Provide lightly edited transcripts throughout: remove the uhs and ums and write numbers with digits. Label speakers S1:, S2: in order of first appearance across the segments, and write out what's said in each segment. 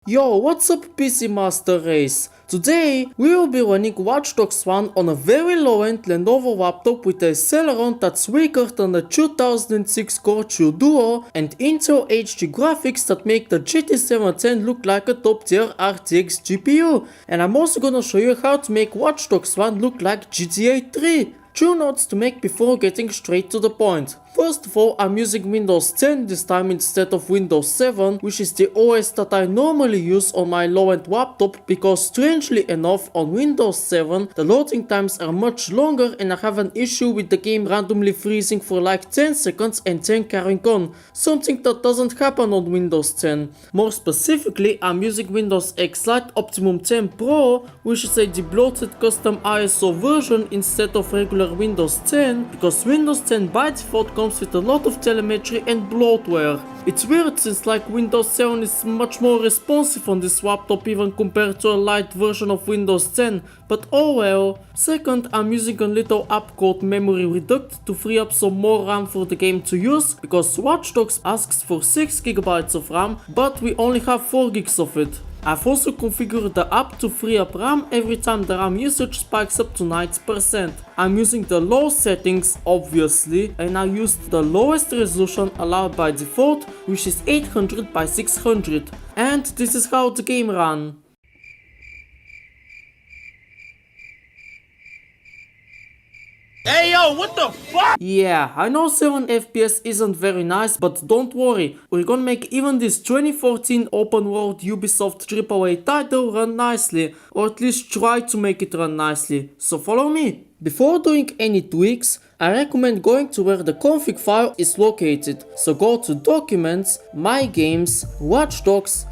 S1: Yo, what's up PC Master Race? Today, we will be running Watch Dogs 1 on a very low-end Lenovo laptop with a Celeron that's weaker than the 2006 Core 2 Duo and Intel HD graphics that make the GT 710 look like a top-tier RTX GPU. And I'm also gonna show you how to make Watch Dogs 1 look like GTA 3. 2 notes to make before getting straight to the point. First of all, I'm using Windows 10 this time instead of Windows 7, which is the OS that I normally use on my low-end laptop, because strangely enough on Windows 7 the loading times are much longer and I have an issue with the game randomly freezing for like 10 seconds and then carrying on, something that doesn't happen on Windows 10. More specifically, I'm using Windows X-Lite Optimum 10 Pro, which is a debloated custom ISO version instead of regular Windows 10, because Windows 10 by default comes with a lot of telemetry and bloatware. It's weird since like Windows 7 is much more responsive on this laptop even compared to a light version of Windows 10, but oh well. Second, I'm using a little app called Memory Reduct to free up some more RAM for the game to use, because Watch Dogs asks for 6GB of RAM, but we only have 4GB of it. I've also configured the app to free up RAM every time the RAM usage spikes up to 90%. I'm using the low settings obviously, and I used the lowest resolution allowed by default, which is 800 by 600. And this is how the game ran.
S2: Hey yo, what the fuck?
S1: Yeah, I know 7 FPS isn't very nice, but don't worry, we're gonna make even this 2014 open world Ubisoft AAA title run nicely, or at least try to make it run nicely, so follow me. Before doing any tweaks, I recommend going to where the config file is located, so go to Documents, My Games, Watch Dogs,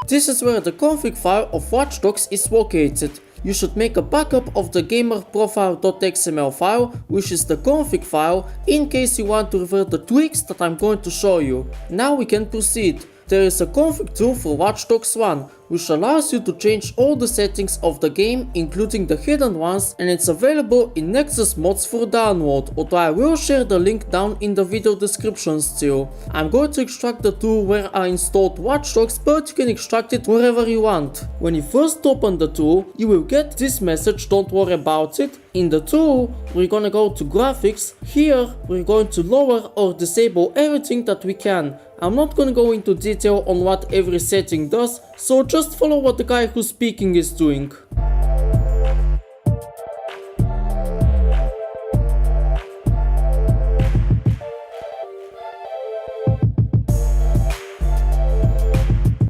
S1: this is where the config file of Watch Dogs is located. You should make a backup of the gamerprofile.xml file, which is the config file, in case you want to revert the tweaks that I'm going to show you. Now we can proceed. There is a config tool for Watch Dogs 1, which allows you to change all the settings of the game, including the hidden ones, and it's available in Nexus mods for download, although I will share the link down in the video description still. I'm going to extract the tool where I installed Watch Dogs, but you can extract it wherever you want. When you first open the tool, you will get this message, don't worry about it. In the tool, we're gonna go to graphics. Here, we're going to lower or disable everything that we can. I'm not gonna go into detail on what every setting does, so just follow what the guy who's speaking is doing.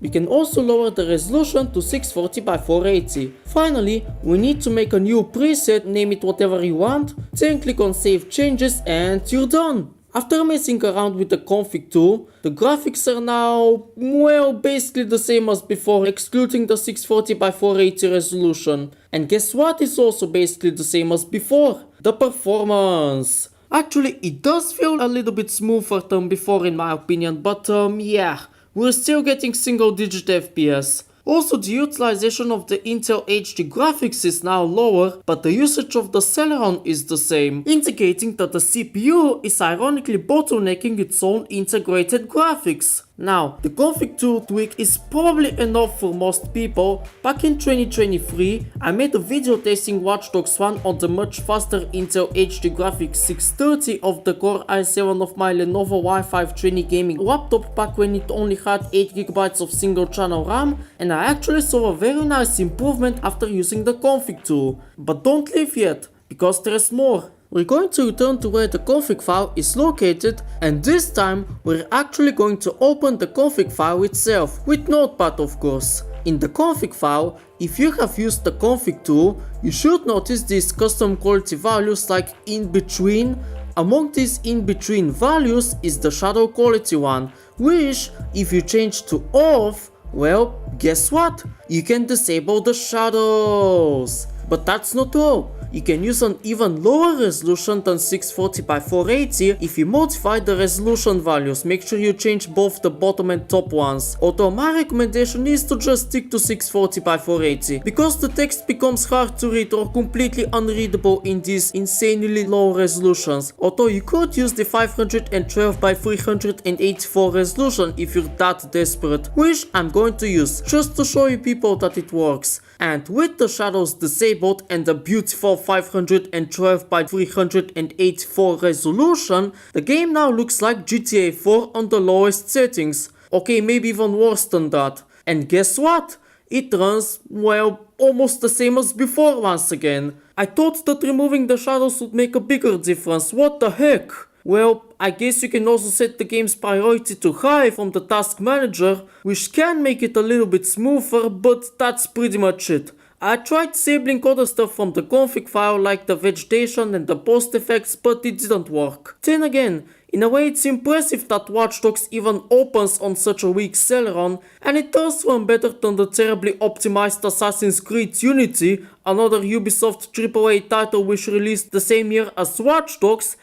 S1: We can also lower the resolution to 640 by 480. Finally, we need to make a new preset, name it whatever you want, then click on Save Changes and you're done. After messing around with the config tool, the graphics are now, well, basically the same as before, excluding the 640 by 480 resolution. And guess what is also basically the same as before? The performance. Actually, it does feel a little bit smoother than before in my opinion, but yeah, we're still getting single-digit FPS. Also, the utilization of the Intel HD graphics is now lower, but the usage of the Celeron is the same, indicating that the CPU is ironically bottlenecking its own integrated graphics. Now, the config tool tweak is probably enough for most people. Back in 2023, I made a video testing Watch Dogs 1 on the much faster Intel HD graphics 630 of the Core i7 of my Lenovo Wi-Fi 20 gaming laptop back when it only had 8GB of single channel RAM, and I actually saw a very nice improvement after using the config tool. But don't leave yet, because there's more. We're going to return to where the config file is located, and this time we're actually going to open the config file itself, with Notepad of course. In the config file, if you have used the config tool, you should notice these custom quality values like in between. Among these in between values is the shadow quality one, which if you change to off, well, guess what? You can disable the shadows. But that's not all. you can use an even lower resolution than 640 by 480 if you modify the resolution values. Make sure you change both the bottom and top ones. Although my recommendation is to just stick to 640 by 480 because the text becomes hard to read or completely unreadable in these insanely low resolutions. Although you could use the 512 by 384 resolution if you're that desperate, which I'm going to use just to show you people that it works. And with the shadows disabled and the beautiful 512 by 384 resolution, the game now looks like GTA 4 on the lowest settings. Okay, maybe even worse than that. And guess what? It runs, well, almost the same as before once again. I thought that removing the shadows would make a bigger difference. What the heck? Well, I guess you can also set the game's priority to high from the task manager, which can make it a little bit smoother, but that's pretty much it. I tried disabling other stuff from the config file like the vegetation and the post effects, but it didn't work. Then again, in a way it's impressive that Watch Dogs even opens on such a weak Celeron, and it does run better than the terribly optimized Assassin's Creed Unity, another Ubisoft AAA title which released the same year as Watch Dogs.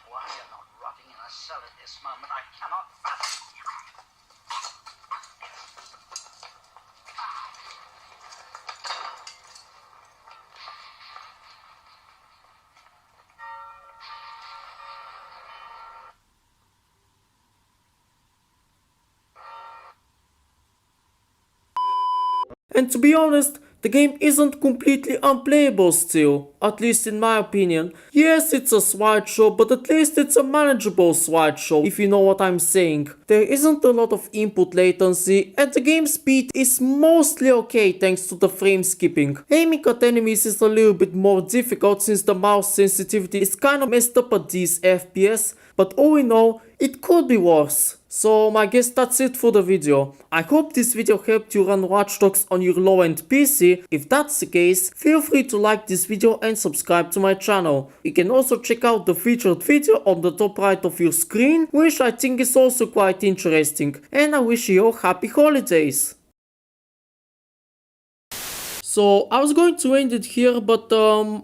S3: Why you're not rotting in a cell at this moment, I cannot fathom.
S1: And to be honest, the game isn't completely unplayable still, at least in my opinion. Yes, it's a slideshow, but at least it's a manageable slideshow, if you know what I'm saying. There isn't a lot of input latency, and the game speed is mostly okay thanks to the frame skipping. Aiming at enemies is a little bit more difficult since the mouse sensitivity is kinda messed up at these FPS, but all in all, it could be worse. So I guess that's it for the video. I hope this video helped you run Watch Dogs on your low-end PC. If that's the case, feel free to like this video and subscribe to my channel. You can also check out the featured video on the top right of your screen, which I think is also quite interesting. And I wish you all happy holidays. So I was going to end it here, but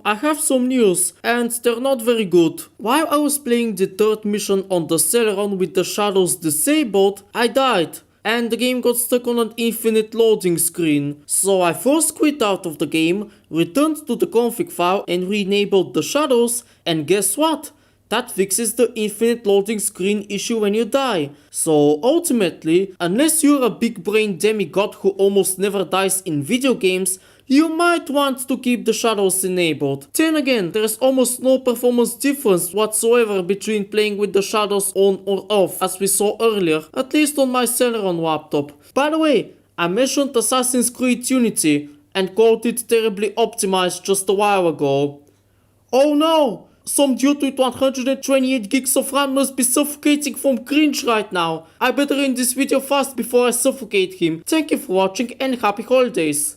S1: I have some news and they're not very good. While I was playing the third mission on the Celeron with the shadows disabled, I died and the game got stuck on an infinite loading screen. So I first quit out of the game, returned to the config file and re-enabled the shadows, and guess what? That fixes the infinite loading screen issue when you die. So ultimately, unless you're a big brain demigod who almost never dies in video games, you might want to keep the shadows enabled. Then again, there is almost no performance difference whatsoever between playing with the shadows on or off, as we saw earlier, at least on my Celeron laptop. By the way, I mentioned Assassin's Creed Unity and called it terribly optimized just a while ago. Oh no! Some dude with 128 gigs of RAM must be suffocating from cringe right now. I better end this video fast before I suffocate him. Thank you for watching and happy holidays.